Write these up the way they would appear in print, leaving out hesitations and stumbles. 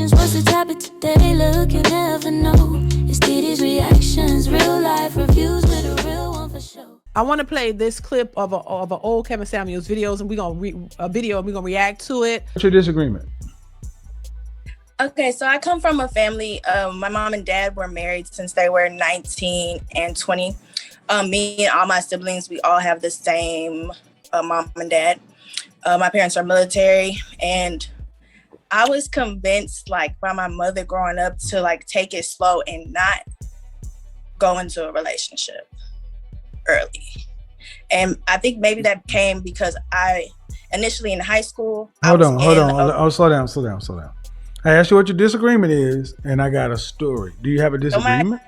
questions. What's the topic today? Look, you never know. It's DeeDeesReactions, real life reviews with a real one for sure. I want to play this clip of an old Kevin Samuels videos, and we're gonna react to it. What's your disagreement? Okay, so I come from a family. My mom and dad were married since they were 19 and 20. Me and all my siblings, we all have the same mom and dad. My parents are military, and I was convinced, like, by my mother growing up to, like, take it slow and not go into a relationship early. And I think maybe that came because I initially in high school. Hold on. Oh, slow down. I asked you what your disagreement is, and I got a story. Do you have a disagreement?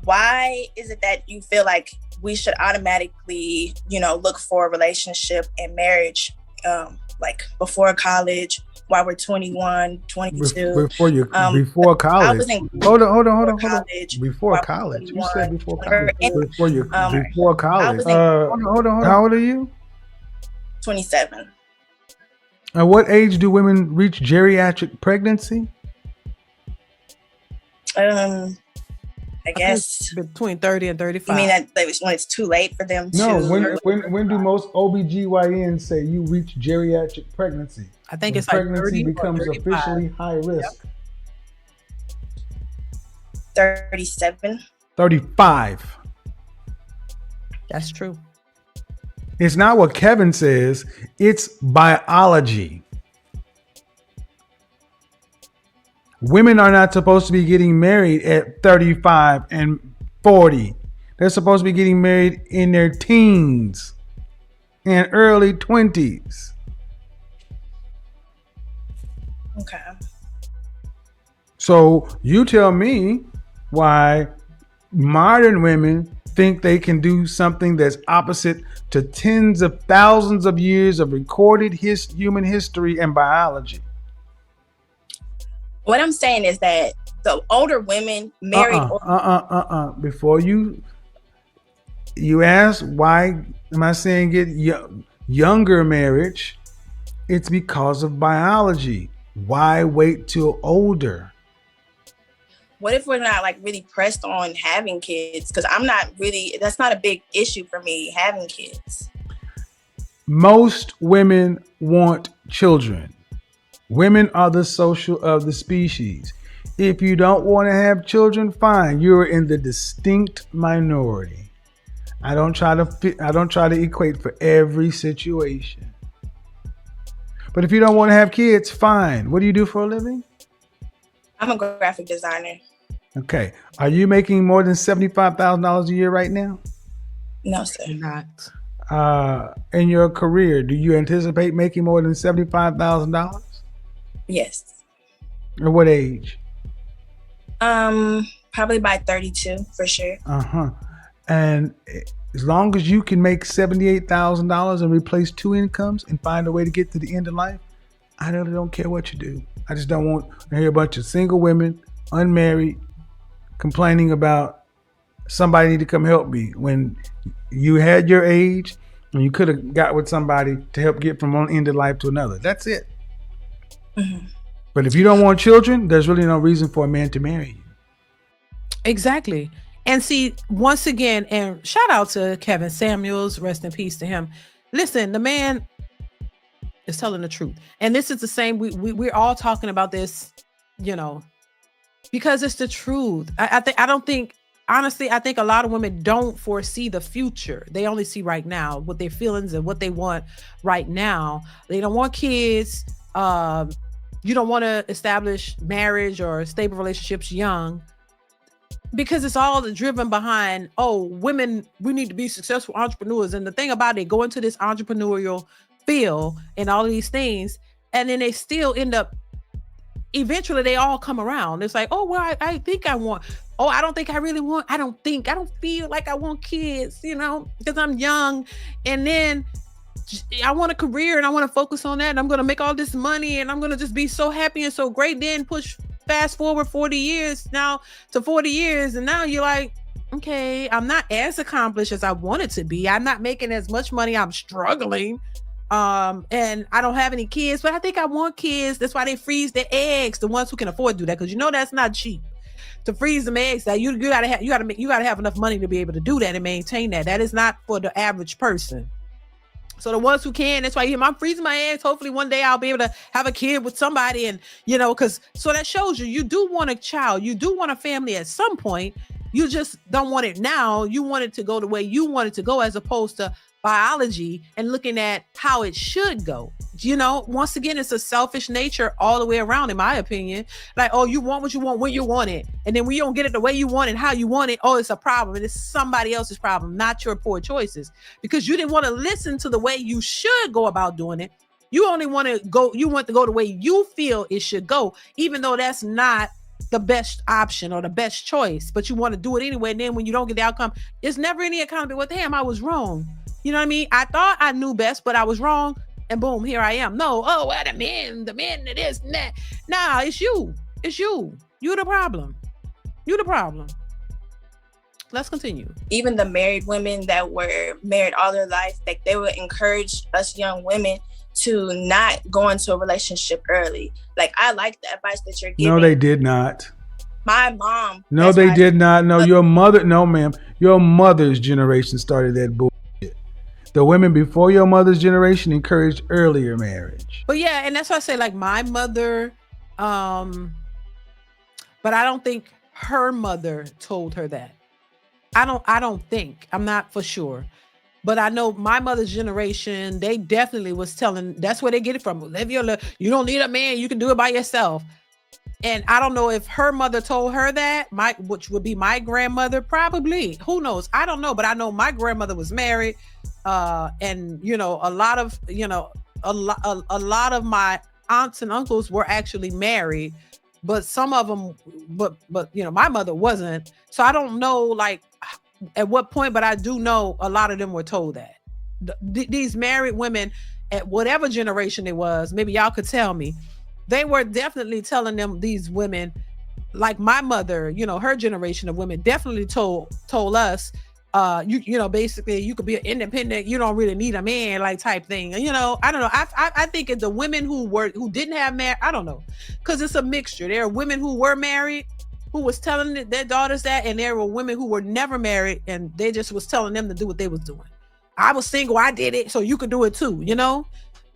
Why is it that you feel like we should automatically, look for a relationship and marriage, like before college, while we're 21, 22? Before college. I was in hold on. College, before college. You said before college. Before college. Hold on. How old are you? 27. At what age do women reach geriatric pregnancy? I guess between 30 and 35. I mean, that when it's too late for them to. No, when do most OBGYNs say you reach geriatric pregnancy? I think it's pregnancy like 30 becomes officially high risk. Yep. 37. 35. That's true. It's not what Kevin says, it's biology. Women are not supposed to be getting married at 35 and 40. They're supposed to be getting married in their teens and early 20s. Okay. So you tell me why modern women think they can do something that's opposite to tens of thousands of years of recorded human history and biology. What I'm saying is that the older women married. Before you ask why am I saying get younger marriage? It's because of biology. Why wait till older? What if we're not like really pressed on having kids? Because that's not a big issue for me, having kids. Most women want children. Women are the social of the species. If you don't want to have children, fine. You're in the distinct minority. I don't try to equate for every situation. But if you don't want to have kids, fine. What do you do for a living? I'm a graphic designer. Okay. Are you making more than $75,000 a year right now? No, sir. You're not. In your career, do you anticipate making more than $75,000? Yes. At what age? Probably by 32 for sure. And as long as you can make $78,000 and replace two incomes and find a way to get to the end of life, I really don't care what you do. I just don't want to hear a bunch of single women, unmarried, complaining about somebody need to come help me when you had your age and you could have got with somebody to help get from one end of life to another. That's it. Mm-hmm. But if you don't want children, there's really no reason for a man to marry you. Exactly. And see, once again, and shout out to Kevin Samuels, rest in peace to him. Listen, the man is telling the truth. And this is the same, we're all talking about this, because it's the truth. I think a lot of women don't foresee the future. They only see right now, what their feelings and what they want right now. They don't want kids. You don't want to establish marriage or stable relationships young, because it's all driven behind, women, we need to be successful entrepreneurs. And the thing about it, go into this entrepreneurial field and all of these things, and then they still end up, eventually they all come around. It's like, I think I want, I don't think I really want, I don't feel like I want kids, because I'm young. And then I want a career and I want to focus on that. And I'm going to make all this money and I'm going to just be so happy and so great. Then fast forward 40 years now to 40 years. And now you're like, okay, I'm not as accomplished as I wanted to be. I'm not making as much money. I'm struggling. And I don't have any kids, but I think I want kids. That's why they freeze their eggs, the ones who can afford to do that, because that's not cheap to freeze them eggs. That you gotta have enough money to be able to do that and maintain that. That is not for the average person. So the ones who can, that's why I'm freezing my eggs. Hopefully one day I'll be able to have a kid with somebody, and because so that shows you do want a child, you do want a family at some point. You just don't want it now. You want it to go the way you want it to go, as opposed to biology and looking at how it should go. Once again, it's a selfish nature all the way around, in my opinion. Like, oh, you want what you want when you want it, and then when you don't get it the way you want it, how you want it, oh, it's a problem, and it's somebody else's problem, not your poor choices, because you didn't want to listen to the way you should go about doing it. You only want to go the way you feel it should go, even though that's not the best option or the best choice, but you want to do it anyway. And then when you don't get the outcome, it's never any accountability. Well, damn, I was wrong. You know what I mean? I thought I knew best, but I was wrong. And boom, here I am. No, oh, well, the men that is that. Nah, it's you. It's you. You're the problem. You're the problem. Let's continue. Even the married women that were married all their life, like, they would encourage us young women to not go into a relationship early. Like, I like the advice that you're giving. No, they did not. My mom. No, they did not. No, your mother. No, ma'am. Your mother's generation started that bullshit. The women before your mother's generation encouraged earlier marriage. But yeah, and that's why I say, like, my mother, but I don't think her mother told her that. I don't think. I'm not for sure. But I know my mother's generation, they definitely was telling, that's where they get it from. You don't need a man, you can do it by yourself. And I don't know if her mother told her that, which would be my grandmother, probably. Who knows? I don't know, but I know my grandmother was married. And a lot of my aunts and uncles were actually married, but some of them, but my mother wasn't. So I don't know, like, at what point, but I do know a lot of them were told that. These married women, at whatever generation it was, maybe y'all could tell me, they were definitely telling them, these women, like my mother, her generation of women definitely told us, basically you could be an independent, you don't really need a man, like, type thing. I don't know. I think it's the women who didn't have married, I don't know, because it's a mixture. There are women who were married who was telling their daughters that, and there were women who were never married and they just was telling them to do what they was doing. I was single, I did it, so you could do it too.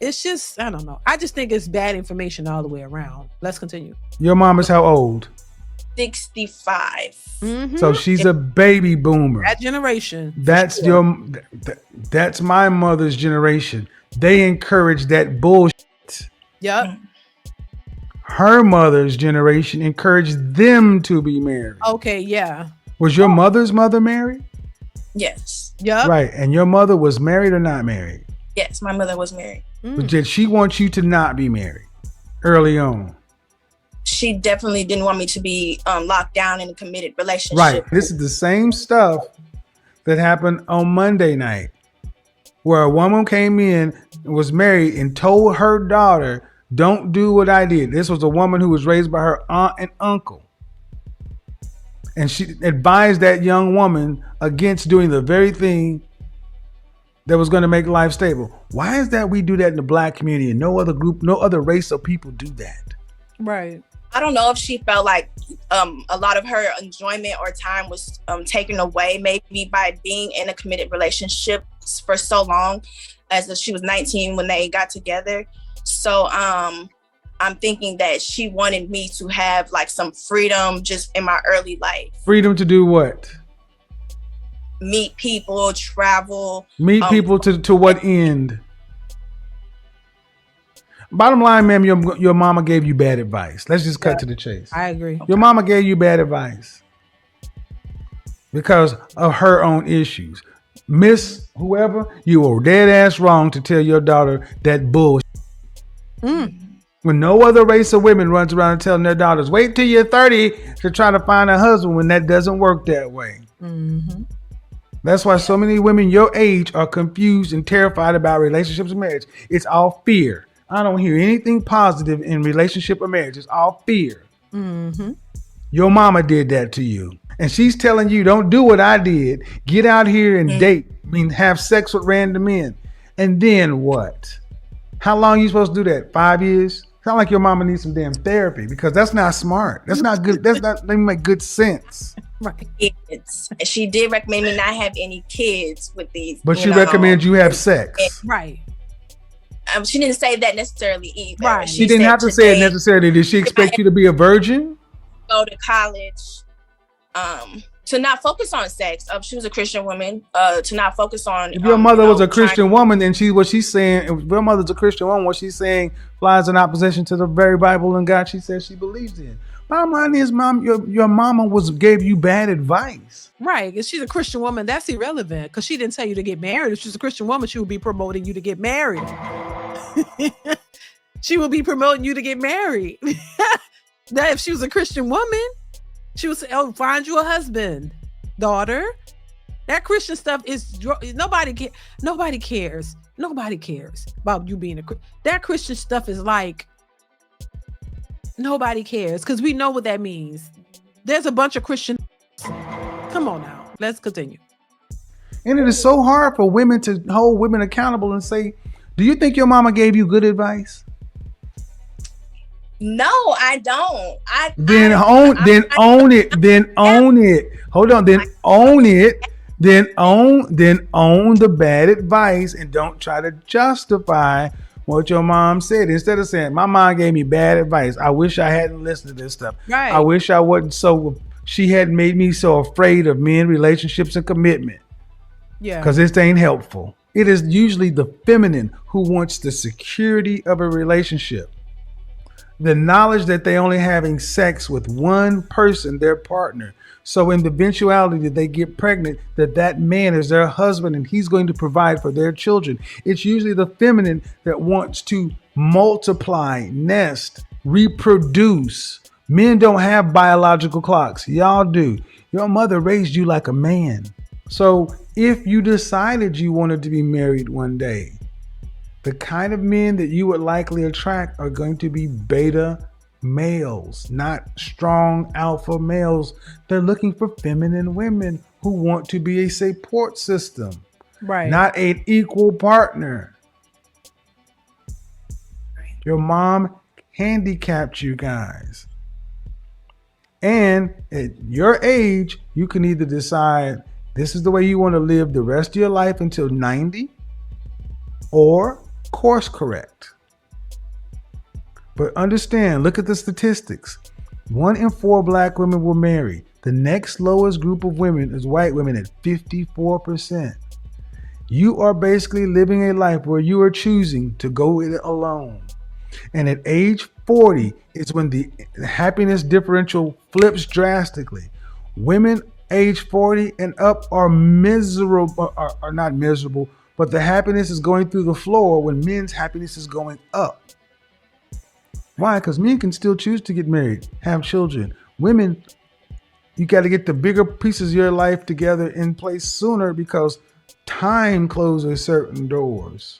It's just, I don't know. I just think it's bad information all the way around. Let's continue. Your mom is how old? 65. Mm-hmm. So she's a baby boomer. That generation. That's that's my mother's generation. They encourage that bullshit. Yep. Her mother's generation encouraged them to be married. Okay, yeah. Was your mother's mother married? Yes. Yep. Right. And your mother was married or not married? Yes, my mother was married. But did she want you to not be married early on? She definitely didn't want me to be locked down in a committed relationship. Right. This is the same stuff that happened on Monday night, where a woman came in and was married and told her daughter, don't do what I did. This was a woman who was raised by her aunt and uncle. And she advised that young woman against doing the very thing that was going to make life stable. Why is that we do that in the Black community and no other group, no other race of people do that? Right. I don't know if she felt like a lot of her enjoyment or time was taken away, maybe by being in a committed relationship for so long, as she was 19 when they got together. So I'm thinking that she wanted me to have, like, some freedom just in my early life. Freedom to do what? Meet people, travel. Meet people to what end? Bottom line, ma'am, your mama gave you bad advice. Let's just cut to the chase. I agree. Your mama gave you bad advice because of her own issues. Miss whoever, you were dead ass wrong to tell your daughter that bullshit. When no other race of women runs around telling their daughters, wait till you're 30 to try to find a husband, when that doesn't work that way. Mm-hmm. That's why so many women your age are confused and terrified about relationships and marriage. It's all fear. I don't hear anything positive in relationship or marriage. It's all fear. Mm-hmm. Your mama did that to you. And she's telling you, don't do what I did. Get out here and date. I mean, have sex with random men. And then what? How long are you supposed to do that? 5 years? Sound like your mama needs some damn therapy because that's not smart. That's not good. That's not, let me make good sense. Right. She did recommend me not have any kids with these. But she recommends you have sex. Right. She didn't say that necessarily either. Right. She didn't have to say it necessarily. Did she expect you to be a virgin? Go to college, to not focus on sex. She was a Christian woman. To not focus on. If your mother was a Christian woman, then what she's saying. If your mother's a Christian woman, what she's saying flies in opposition to the very Bible and God she says she believes in. Bottom line is, Mom, your mama gave you bad advice. Right. If she's a Christian woman, that's irrelevant because she didn't tell you to get married. If she's a Christian woman, she would be promoting you to get married. She would be promoting you to get married. That if she was a Christian woman, she would say, "Oh, find you a husband, daughter." That Christian stuff is nobody cares. Nobody cares about you being that Christian stuff is like nobody cares because we know what that means. There's a bunch of Christian. Come on now, let's continue. And it is so hard for women to hold women accountable and say, "Do you think your mama gave you good advice?" No, I don't. Then own it. Hold on. Then own it. Then own the bad advice and don't try to justify what your mom said. Instead of saying, "My mom gave me bad advice. I wish I hadn't listened to this stuff. Right. I wish I wasn't she hadn't made me so afraid of men, relationships, and commitment." Yeah. Because this ain't helpful. It is usually the feminine who wants the security of a relationship. The knowledge that they only having sex with one person, their partner. So in the eventuality that they get pregnant, that man is their husband and he's going to provide for their children. It's usually the feminine that wants to multiply, nest, reproduce. Men don't have biological clocks. Y'all do. Your mother raised you like a man. So if you decided you wanted to be married one day, the kind of men that you would likely attract are going to be beta males, not strong alpha males. They're looking for feminine women who want to be a support system, Right. not an equal partner. Your mom handicapped you guys. And at your age, you can either decide this is the way you want to live the rest of your life until 90 or course correct. But understand, look at the statistics. 1 in 4 black women will marry. The next lowest group of women is white women at 54%. You are basically living a life where you are choosing to go it alone. And at age 40 is when the happiness differential flips drastically. Women age 40 and up are miserable, are not miserable, but the happiness is going through the floor when men's happiness is going up. Why? Because men can still choose to get married, have children. Women, you got to get the bigger pieces of your life together in place sooner because time closes certain doors.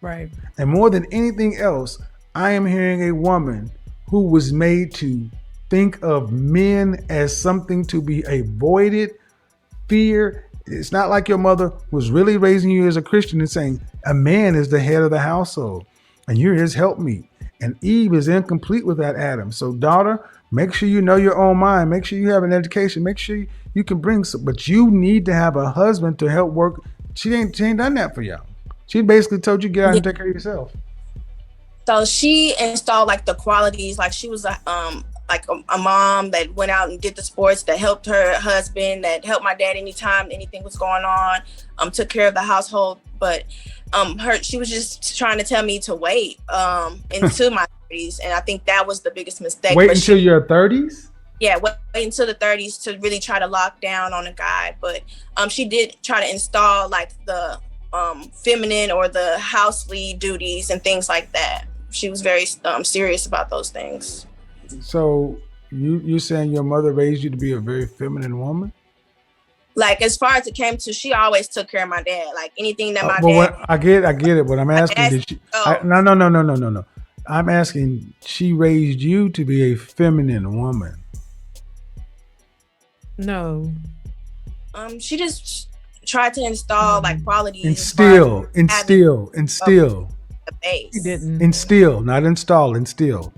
Right. And more than anything else, I am hearing a woman who was made to think of men as something to be avoided, fear. It's not like your mother was really raising you as a Christian and saying a man is the head of the household and you're his helpmeet. And Eve is incomplete without Adam. So daughter, make sure you know your own mind. Make sure you have an education. Make sure you can bring some, but you need to have a husband to help work. She ain't done that for y'all. She basically told you get out and take care of yourself. So she installed like the qualities, like she was a mom that went out and did the sports, that helped her husband, that helped my dad anytime anything was going on, took care of the household. But she was just trying to tell me to wait into my 30s, and I think that was the biggest mistake. Wait until your 30s? Yeah, wait until the 30s to really try to lock down on a guy. But she did try to install like the feminine or the housely duties and things like that. She was very serious about those things. So you saying your mother raised you to be a very feminine woman? Like as far as it came to, she always took care of my dad. Like anything that my dad. I get it. But I'm asking, no. I'm asking, she raised you to be a feminine woman. No. She just tried to install like qualities. Instill. the base. She didn't. Instill, not install, instill.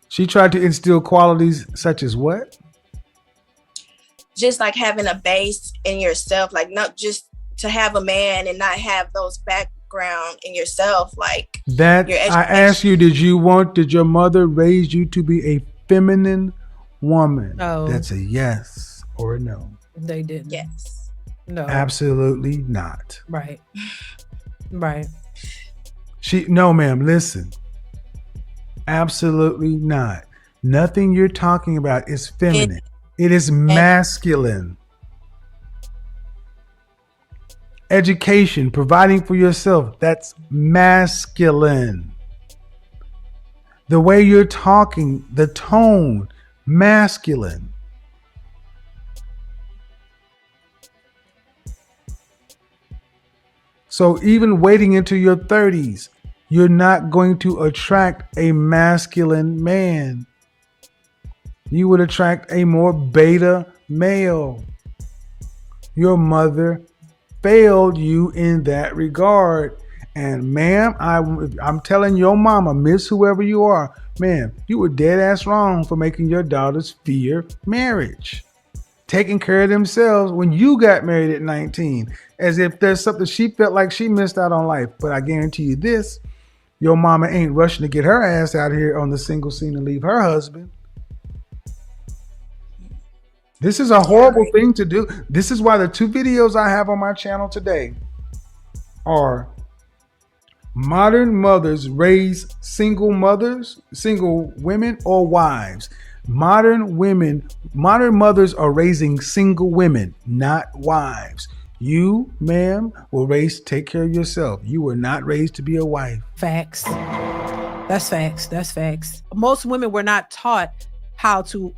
She tried to instill qualities such as what? Just like having a base in yourself, like not just to have a man and not have those background in yourself, like that. I asked you, did your mother raise you to be a feminine woman? No. That's a yes or a no. They didn't. Yes. No. Absolutely not. Right. Right. No, ma'am, listen. Absolutely not. Nothing you're talking about is feminine. It is masculine. Education, providing for yourself, that's masculine. The way you're talking, the tone, masculine. So even waiting into your 30s, you're not going to attract a masculine man. You would attract a more beta male. Your mother failed you in that regard. And ma'am, I'm telling your mama, miss whoever you are, ma'am, you were dead ass wrong for making your daughters fear marriage. Taking care of themselves when you got married at 19, as if there's something she felt like she missed out on life. But I guarantee you this, your mama ain't rushing to get her ass out here on the single scene and leave her husband. This is a horrible thing to do. This is why the 2 videos I have on my channel today are modern mothers raise single mothers, single women or wives. Modern mothers are raising single women, not wives. You, ma'am, take care of yourself. You were not raised to be a wife. Facts. That's facts. That's facts. Most women were not taught how to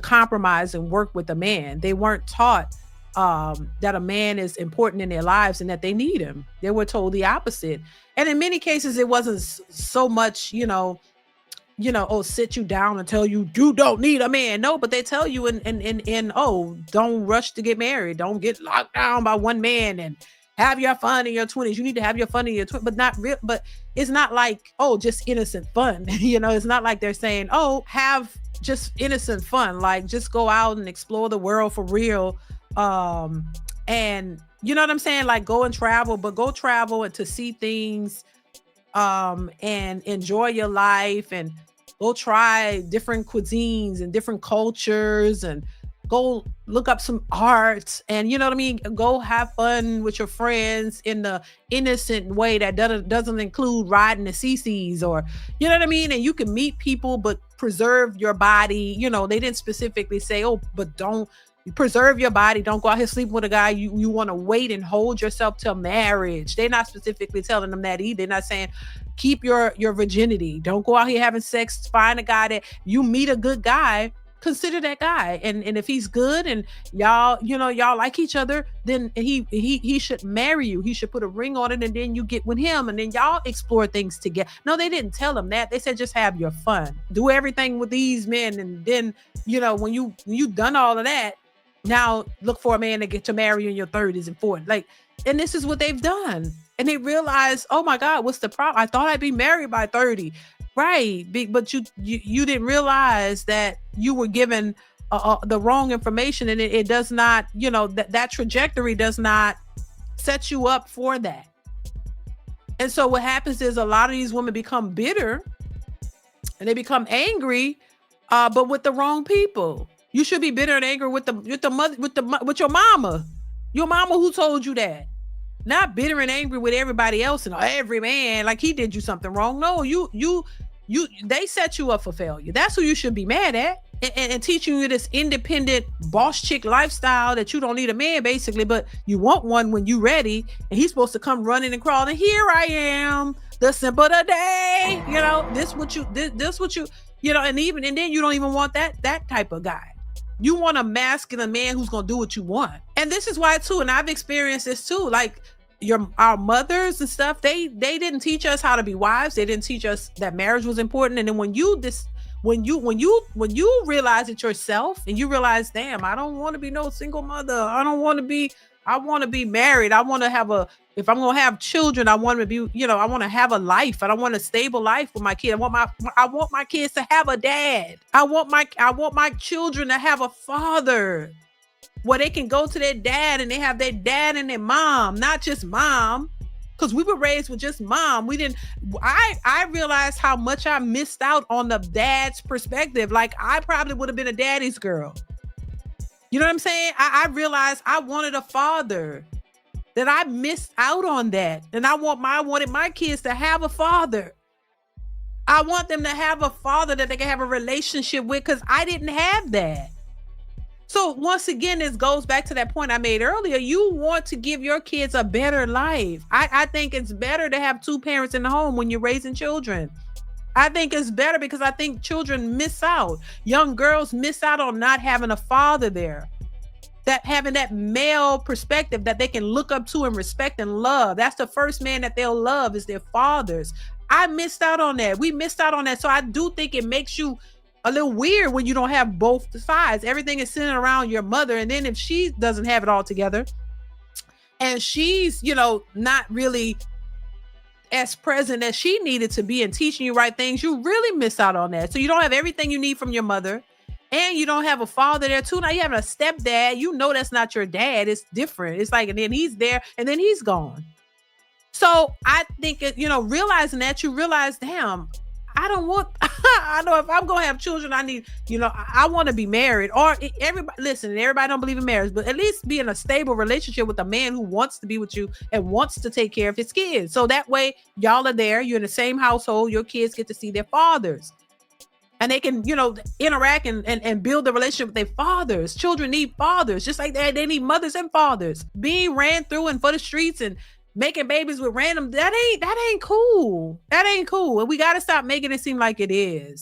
compromise and work with a man. They weren't taught that a man is important in their lives and that they need him. They were told the opposite. And in many cases, it wasn't so much, sit you down and tell you don't need a man. No, but they tell you don't rush to get married. Don't get locked down by one man and have your fun in your 20s. You need to have your fun in your 20s, but not real. But it's not like, just innocent fun. It's not like they're saying, have just innocent fun. Like just go out and explore the world for real. And you know what I'm saying? Like go and travel, but go travel and to see things, and enjoy your life and go try different cuisines and different cultures and go look up some art and go have fun with your friends in the innocent way that doesn't include riding the CCs or and you can meet people but preserve your body. They didn't specifically say but don't preserve your body, don't go out here sleeping with a guy. You want to wait and hold yourself till marriage. They're not specifically telling them that either. They're not saying keep your virginity, don't go out here having sex, find a guy that you meet a good guy, consider that guy, and if he's good and y'all like each other, then he should marry you. He should put a ring on it, and then you get with him, and then y'all explore things together. No, they didn't tell them that. They said just have your fun, do everything with these men, and then when you done all of that, now look for a man to marry you in your 30s and 40s. And this is what they've done, and they realize, oh my God, what's the problem? I thought I'd be married by 30. Right, but you didn't realize that you were given the wrong information, and it does not, that trajectory does not set you up for that. And so what happens is a lot of these women become bitter, and they become angry, but with the wrong people. You should be bitter and angry with your mama who told you that. Not bitter and angry with everybody else and every man like he did you something wrong. No, they set you up for failure. That's who you should be mad at, and teaching you this independent boss chick lifestyle that you don't need a man basically, but you want one when you ready, and he's supposed to come running and crawling. Here I am, the simp of the day. This what you, and then you don't even want that type of guy. You want a masculine man who's gonna do what you want. And this is why too, and I've experienced this too, like our mothers and stuff, they didn't teach us how to be wives. They didn't teach us that marriage was important. And then when you realize it yourself and you realize, damn, I don't want to be no single mother. I I want to be married. I want to have if I'm going to have children, I want to be, I want to have a life. I want a stable life with my kid. I want my kids to have a dad. I want my children to have a father where they can go to their dad and they have their dad and their mom, not just mom. Because we were raised with just mom. I realized how much I missed out on the dad's perspective. Like, I probably would have been a daddy's girl. You know what I'm saying? I realized I wanted a father, that I missed out on that. And I wanted my kids to have a father. I want them to have a father that they can have a relationship with, because I didn't have that. So once again, this goes back to that point I made earlier. You want to give your kids a better life. I think it's better to have two parents in the home when you're raising children. I think it's better because I think children miss out. Young girls miss out on not having a father there. That having that male perspective that they can look up to and respect and love. That's the first man that they'll love, is their fathers. I missed out on that. We missed out on that. So I do think it makes you a little weird when you don't have both sides. Everything is centered around your mother. And then if she doesn't have it all together and she's, not really as present as she needed to be and teaching you right things, you really miss out on that. So you don't have everything you need from your mother, and you don't have a father there too. Now you have a stepdad. That's not your dad. It's different. It's like, and then he's there and then he's gone. So I think, realizing that, you realize, damn, I don't want, I know if I'm going to have children, I need, I want to be married. Or everybody don't believe in marriage, but at least be in a stable relationship with a man who wants to be with you and wants to take care of his kids. So that way y'all are there, you're in the same household, your kids get to see their fathers. And they can, interact and build a relationship with their fathers. Children need fathers, just like they need mothers and fathers. Being ran through and for the streets and making babies with random, that ain't cool. That ain't cool. And we got to stop making it seem like it is.